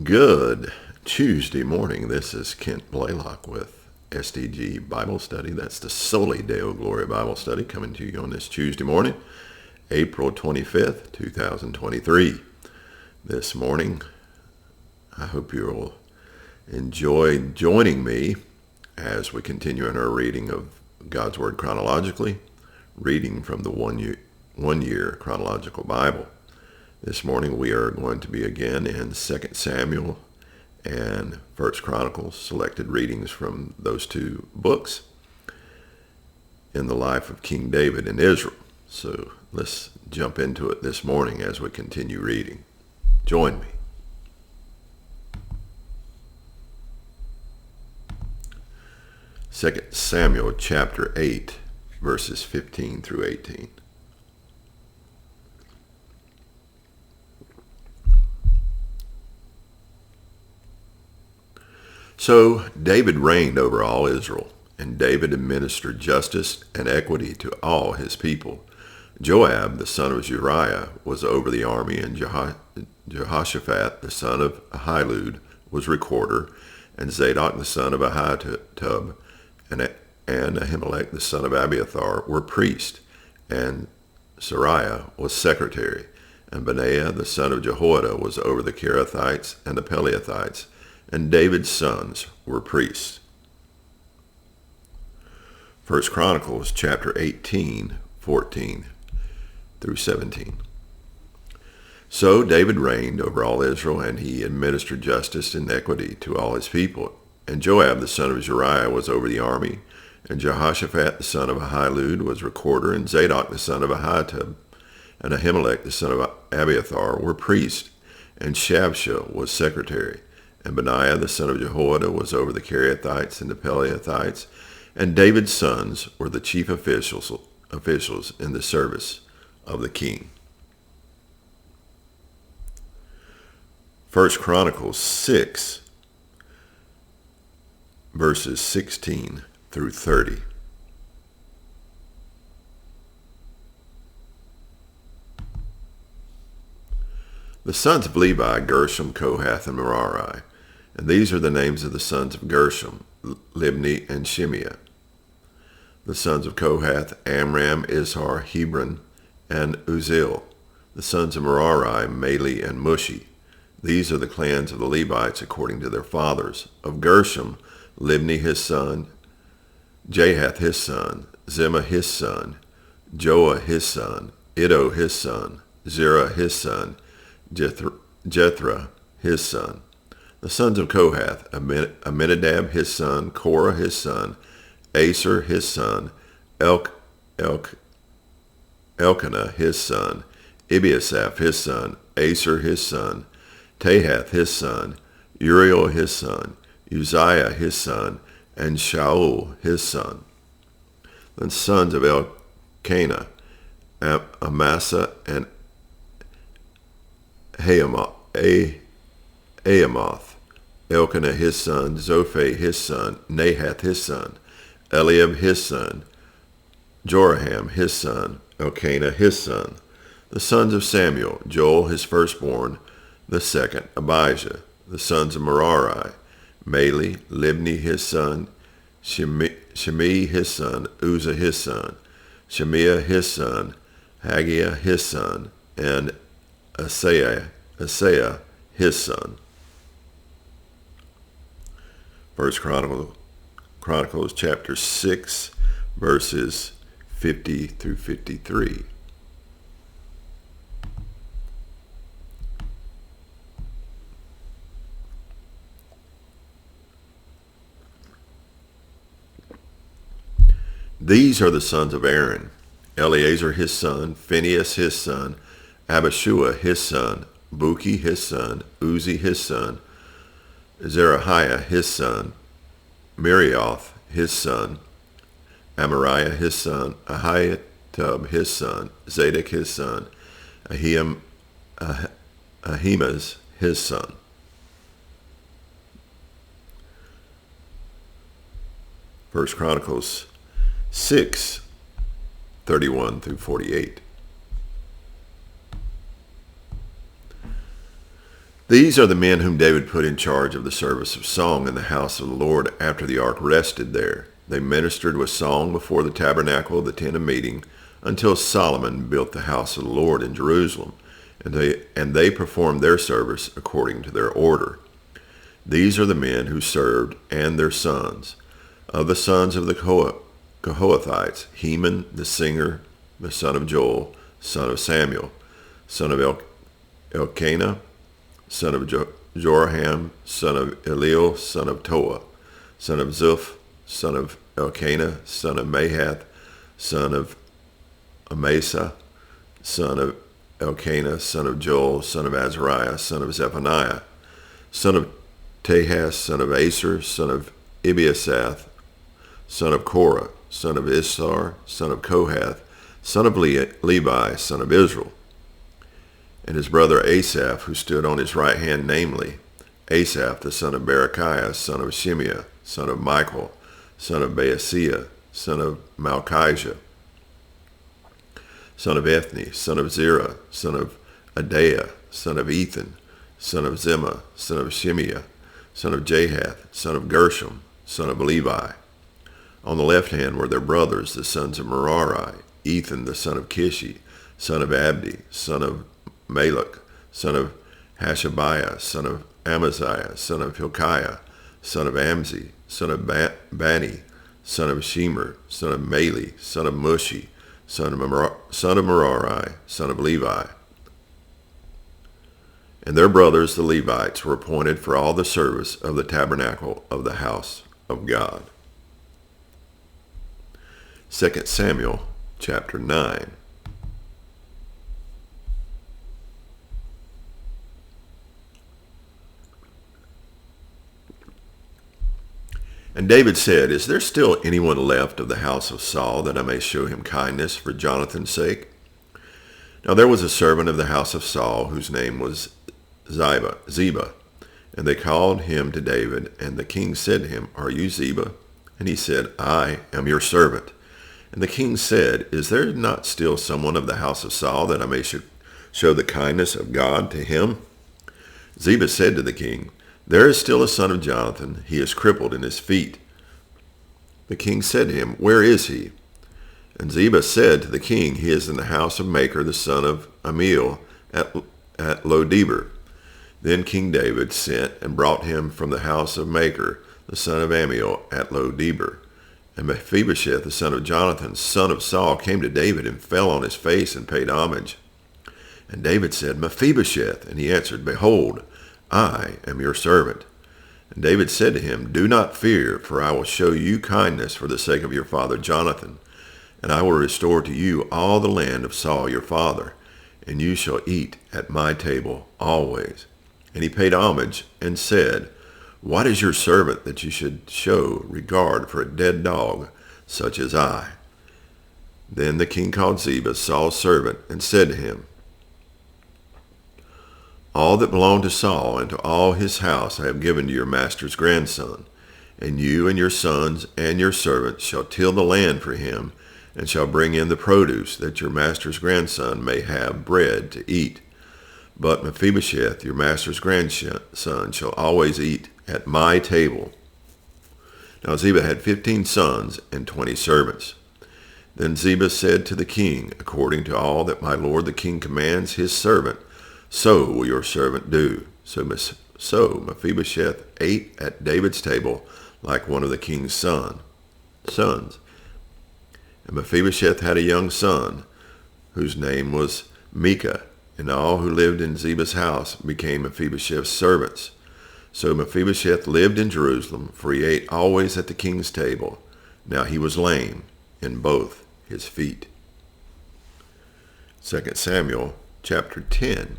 Good Tuesday morning. This is Kent Blaylock with SDG Bible Study. That's the Soli Deo Gloria Bible Study coming to you on this Tuesday morning, April 25th, 2023. This morning, I hope you'll enjoy joining me as we continue in our reading of God's Word chronologically, reading from the One Year Chronological Bible. This morning we are going to be again in 2 Samuel and 1 Chronicles, selected readings from those two books in the life of King David in Israel. So let's jump into it this morning as we continue reading. Join me. Second Samuel chapter 8, verses 15 through 18. So David reigned over all Israel, and David administered justice and equity to all his people. Joab, the son of Zeruiah, was over the army, and Jehoshaphat, the son of Ahilud, was recorder, and Zadok, the son of Ahitub, and Ahimelech, the son of Abiathar, were priests, and Sariah was secretary, and Benaiah, the son of Jehoiada, was over the Kerethites and the Pelethites, and David's sons were priests. 1 Chronicles chapter 18, 14 through 17. So David reigned over all Israel, and he administered justice and equity to all his people. And Joab the son of Zeruiah was over the army, and Jehoshaphat the son of Ahilud was recorder, and Zadok the son of Ahitub, and Ahimelech the son of Abiathar were priests, and Shabshah was secretary. And Benaiah the son of Jehoiada was over the Kerethites and the Pelethites, and David's sons were the chief officials in the service of the king. 1 Chronicles 6, verses 16 through 30. The sons of Levi: Gershom, Kohath, and Merari. And these are the names of the sons of Gershom: Libni and Shimea. The sons of Kohath: Amram, Izhar, Hebron, and Uzziel. The sons of Merari: Mali and Mushi. These are the clans of the Levites according to their fathers. Of Gershom: Libni his son, Jahath his son, Zimmah his son, Joah his son, Iddo his son, Zerah his son, Jethro his son. The sons of Kohath: Aminadab his son, Korah his son, Aser his son, Elkanah his son, Ebiasaph his son, Aser his son, Tahath his son, Uriel his son, Uzziah his son, and Shaul his son. The sons of Elkanah: Amasa and Ahamoth. Elkanah his son, Zophah his son, Nahath his son, Eliab his son, Joraham his son, Elkanah his son. The sons of Samuel: Joel his firstborn, the second, Abijah. The sons of Merari: Mali, Libni his son, Shimei his son, Uzzah his son, Shemiah his son, Haggiah his son, and Asaiah his son. 1 Chronicles chapter 6, verses 50 through 53. These are the sons of Aaron: Eleazar his son, Phinehas his son, Abishua his son, Buki his son, Uzi his son, Zerahiah his son, Meraioth his son, Amariah his son, Ahitub his son, Zadok his son, Ahimaaz his son. 1 Chronicles 6, 31 through 48. These are the men whom David put in charge of the service of song in the house of the Lord after the ark rested there. They ministered with song before the tabernacle of the tent of meeting until Solomon built the house of the Lord in Jerusalem, and they performed their service according to their order. These are the men who served and their sons. Of the sons of the Kohathites, Heman the singer, the son of Joel, son of Samuel, son of Elkanah, son of Joraham, son of Eliel, son of Toa, son of Zuph, son of Elkanah, son of Mahath, son of Amasa, son of Elkanah, son of Joel, son of Azariah, son of Zephaniah, son of Tahas, son of Aser, son of Ebiasath, son of Korah, son of Issar, son of Kohath, son of Levi, son of Israel, and his brother Asaph, who stood on his right hand, namely, Asaph, the son of Berechiah, son of Shimea, son of Michael, son of Baaseiah, son of Malchijah, son of Ethni, son of Zerah, son of Adaiah, son of Ethan, son of Zimmah, son of Shimea, son of Jahath, son of Gershom, son of Levi. On the left hand were their brothers, the sons of Merari, Ethan, the son of Kishi, son of Abdi, son of Malach, son of Hashabiah, son of Amaziah, son of Hilkiah, son of Amzi, son of Bani, son of Shemer, son of Mali, son of Mushi, son of Merari, son of Levi. And their brothers, the Levites, were appointed for all the service of the tabernacle of the house of God. 2 Samuel chapter 9. And David said, "Is there still anyone left of the house of Saul, that I may show him kindness for Jonathan's sake?" Now there was a servant of the house of Saul, whose name was Ziba. And they called him to David, and the king said to him, "Are you Ziba?" And he said, "I am your servant." And the king said, "Is there not still someone of the house of Saul, that I may show the kindness of God to him?" Ziba said to the king, "There is still a son of Jonathan. He is crippled in his feet." The king said to him, "Where is he?" And Ziba said to the king, "He is in the house of Machir, the son of Ammiel, at Lo-debar." Then King David sent and brought him from the house of Machir, the son of Ammiel, at Lo-debar. And Mephibosheth, the son of Jonathan, son of Saul, came to David and fell on his face and paid homage. And David said, "Mephibosheth." And he answered, "Behold, I am your servant." And David said to him, "Do not fear, for I will show you kindness for the sake of your father Jonathan, and I will restore to you all the land of Saul your father, and you shall eat at my table always." And he paid homage and said, "What is your servant that you should show regard for a dead dog such as I?" Then the king called Ziba, Saul's servant, and said to him, "All that belonged to Saul and to all his house I have given to your master's grandson, and you and your sons and your servants shall till the land for him, and shall bring in the produce, that your master's grandson may have bread to eat. But Mephibosheth, your master's grandson, shall always eat at my table." Now Ziba had 15 sons and 20 servants. Then Ziba said to the king, "According to all that my lord the king commands his servant, so will your servant do." So Mephibosheth ate at David's table like one of the king's sons. And Mephibosheth had a young son, whose name was Micah, and all who lived in Ziba's house became Mephibosheth's servants. So Mephibosheth lived in Jerusalem, for he ate always at the king's table. Now he was lame in both his feet. 2 Samuel chapter 10.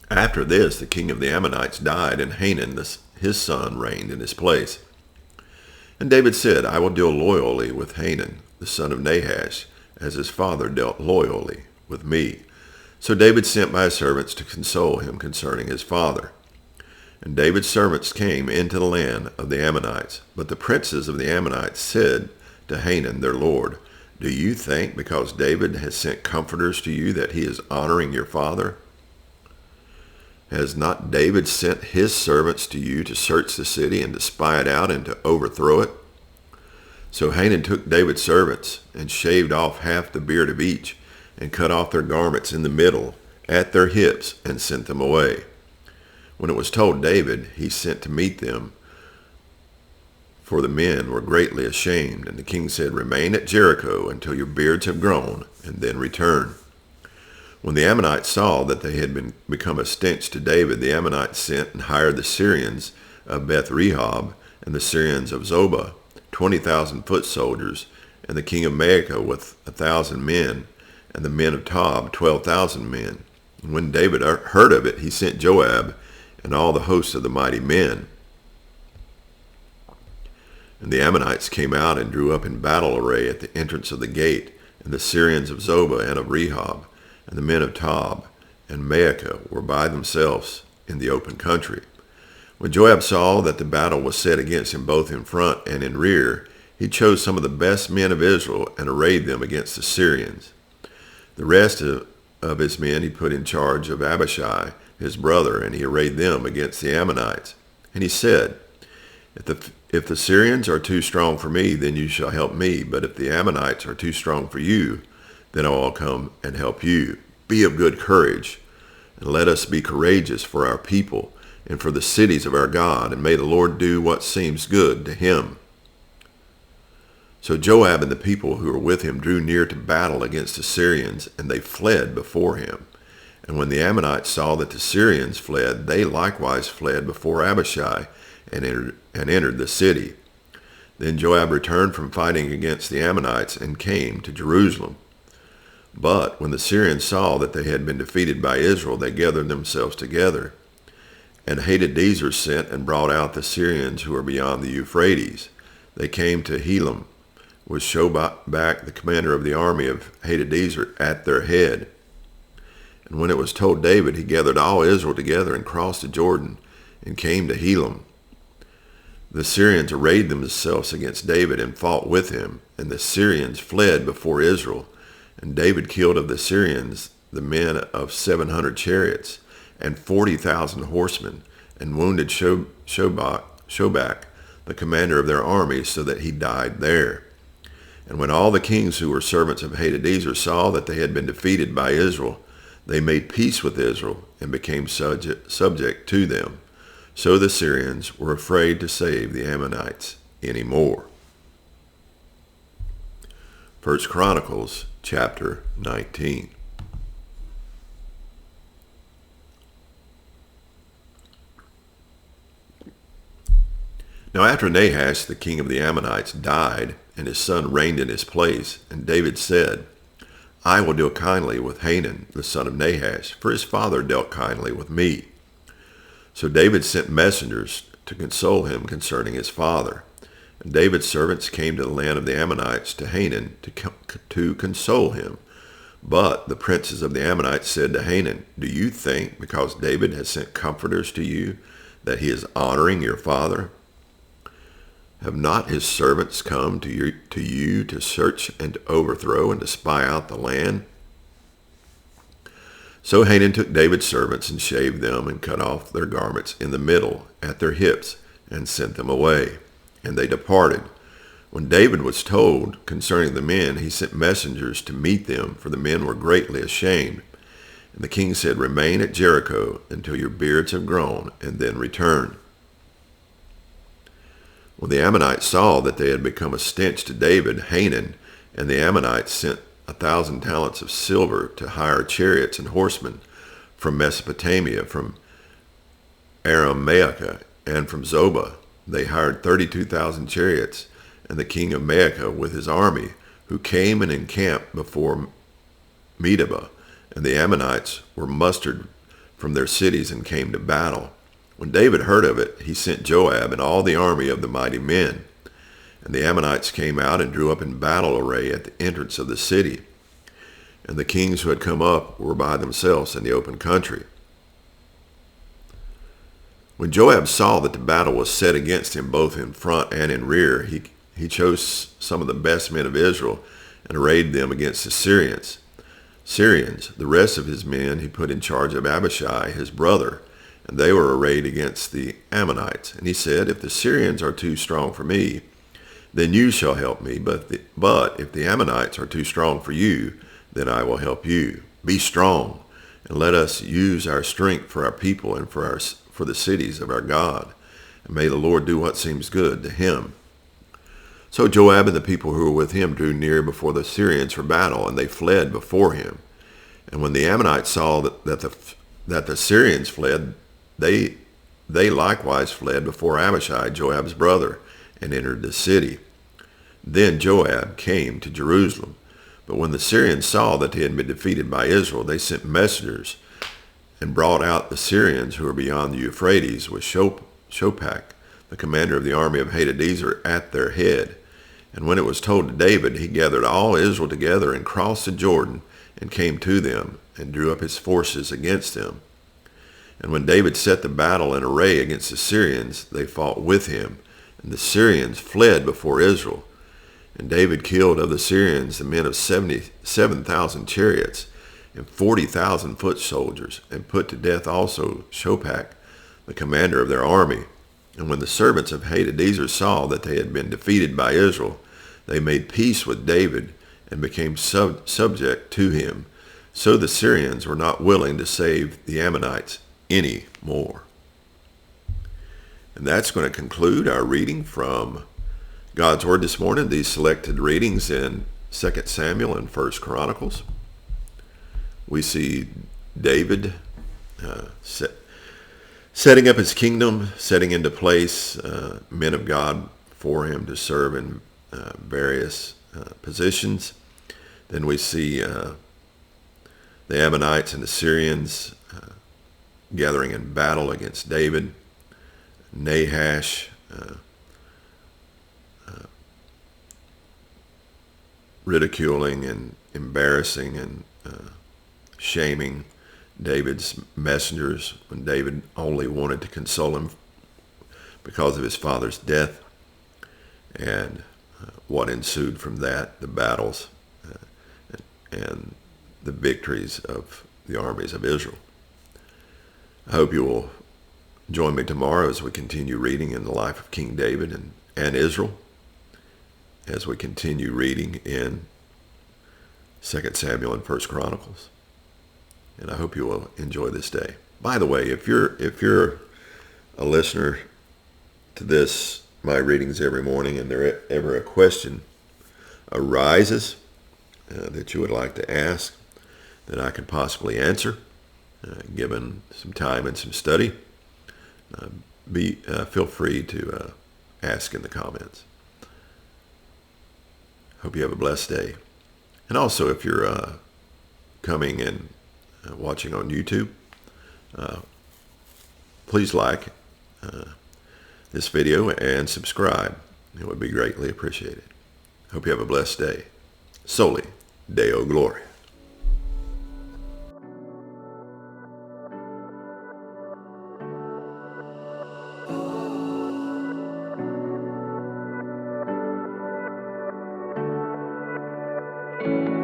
After this, the king of the Ammonites died, and Hanun, his son, reigned in his place. And David said, "I will deal loyally with Hanun, the son of Nahash, as his father dealt loyally with me." So David sent by his servants to console him concerning his father. And David's servants came into the land of the Ammonites. But the princes of the Ammonites said to Hanun their lord, "Do you think because David has sent comforters to you that he is honoring your father? Has not David sent his servants to you to search the city and to spy it out and to overthrow it?" So Hanun took David's servants and shaved off half the beard of each and cut off their garments in the middle at their hips and sent them away. When it was told David, he sent to meet them, for the men were greatly ashamed. And the king said, "Remain at Jericho until your beards have grown, and then return." When the Ammonites saw that they had become a stench to David, the Ammonites sent and hired the Syrians of Beth-rehob and the Syrians of Zobah, 20,000 foot soldiers, and the king of Maacah with 1,000 men, and the men of Tob 12,000 men. And when David heard of it, he sent Joab and all the hosts of the mighty men. And the Ammonites came out and drew up in battle array at the entrance of the gate, and the Syrians of Zobah and of Rehob, and the men of Tob and Maacah were by themselves in the open country. When Joab saw that the battle was set against him both in front and in rear, he chose some of the best men of Israel and arrayed them against the Syrians. The rest of his men he put in charge of Abishai, his brother, and he arrayed them against the Ammonites. And he said, If the Syrians are too strong for me, then you shall help me. But if the Ammonites are too strong for you, then I will come and help you. Be of good courage, and let us be courageous for our people and for the cities of our God, and may the Lord do what seems good to him." So Joab and the people who were with him drew near to battle against the Syrians, and they fled before him. And when the Ammonites saw that the Syrians fled, they likewise fled before Abishai and entered the city. Then Joab returned from fighting against the Ammonites and came to Jerusalem. But when the Syrians saw that they had been defeated by Israel, they gathered themselves together. And Hadadezer sent and brought out the Syrians who were beyond the Euphrates. They came to Helam, with Shobach, the commander of the army of Hadadezer, at their head. And when it was told David, he gathered all Israel together and crossed the Jordan and came to Helam. The Syrians arrayed themselves against David and fought with him, and the Syrians fled before Israel. And David killed of the Syrians the men of 700 chariots and 40,000 horsemen, and wounded Shobach, the commander of their army, so that he died there. And when all the kings who were servants of Hadadezer saw that they had been defeated by Israel, they made peace with Israel and became subject to them. So the Syrians were afraid to save the Ammonites anymore. 1 Chronicles chapter 19. Now after Nahash, the king of the Ammonites, died, and his son reigned in his place, and David said, "I will deal kindly with Hanun, the son of Nahash, for his father dealt kindly with me." So David sent messengers to console him concerning his father. And David's servants came to the land of the Ammonites to Hanun to console him. But the princes of the Ammonites said to Hanun, "Do you think, because David has sent comforters to you, that he is honoring your father? Have not his servants come to you to search and to overthrow and to spy out the land?" So Hanun took David's servants and shaved them and cut off their garments in the middle at their hips and sent them away. And they departed. When David was told concerning the men, he sent messengers to meet them, for the men were greatly ashamed. And the king said, "Remain at Jericho until your beards have grown, and then return." When the Ammonites saw that they had become a stench to David, Hanun and the Ammonites sent 1,000 talents of silver to hire chariots and horsemen from Mesopotamia, from Aram-Maacah, and from Zobah. They hired 32,000 chariots, and the king of Maacah with his army, who came and encamped before Medeba, and the Ammonites were mustered from their cities and came to battle. When David heard of it, he sent Joab and all the army of the mighty men. And the Ammonites came out and drew up in battle array at the entrance of the city. And the kings who had come up were by themselves in the open country. When Joab saw that the battle was set against him both in front and in rear, he chose some of the best men of Israel and arrayed them against the Syrians. The rest of his men he put in charge of Abishai, his brother, and they were arrayed against the Ammonites. And he said, if the Syrians are too strong for me, then you shall help me. But if the Ammonites are too strong for you, then I will help you. Be strong, and let us use our strength for our people and for the cities of our God. And may the Lord do what seems good to him. So Joab and the people who were with him drew near before the Syrians for battle, and they fled before him. And when the Ammonites saw that the Syrians fled, they likewise fled before Abishai, Joab's brother, and entered the city. Then Joab came to Jerusalem. But when the Syrians saw that they had been defeated by Israel, they sent messengers and brought out the Syrians who were beyond the Euphrates with Shobach, the commander of the army of Hadadezer, at their head. And when it was told to David, he gathered all Israel together and crossed the Jordan and came to them and drew up his forces against them. And when David set the battle in array against the Syrians, they fought with him, and the Syrians fled before Israel. And David killed of the Syrians the men of 77,000 chariots and 40,000 foot soldiers, and put to death also Shobach, the commander of their army. And when the servants of Hadadezer saw that they had been defeated by Israel, they made peace with David and became subject to him. So the Syrians were not willing to save the Ammonites any more. And that's going to conclude our reading from God's Word this morning. These selected readings in 2 Samuel and 1 Chronicles. We see David setting up his kingdom, setting into place men of God for him to serve in various positions. Then we see the Ammonites and the Syrians gathering in battle against David. Nahash ridiculing and embarrassing and shaming David's messengers when David only wanted to console him because of his father's death, and what ensued from that, the battles and the victories of the armies of Israel. I hope you will join me tomorrow as we continue reading in the life of King David and Israel, as we continue reading in 2 Samuel and 1 Chronicles. And I hope you will enjoy this day. By the way, if you're a listener to this, my readings every morning, and there ever a question arises that you would like to ask that I could possibly answer, given some time and some study, feel free to ask in the comments. Hope you have a blessed day. And also, if you're coming and watching on YouTube, please like this video and subscribe. It would be greatly appreciated. Hope you have a blessed day. Soli Deo Gloria. Thank you.